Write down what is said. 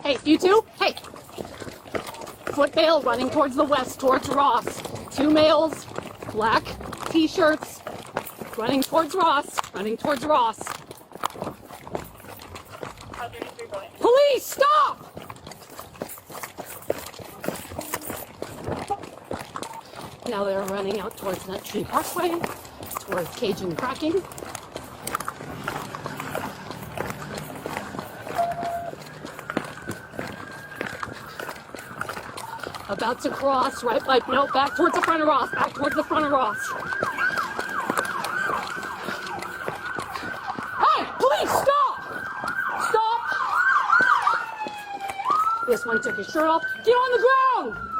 Hey, you two? Hey! Foot male running towards the west, towards Ross. Two males, black t-shirts, running towards Ross, Police, stop! Now they're running out towards Nut Tree Parkway, towards Cajun Cracking. About to cross, right like, no, back towards the front of Ross, Hey, please stop! Stop! This one took his shirt off. Get on the ground!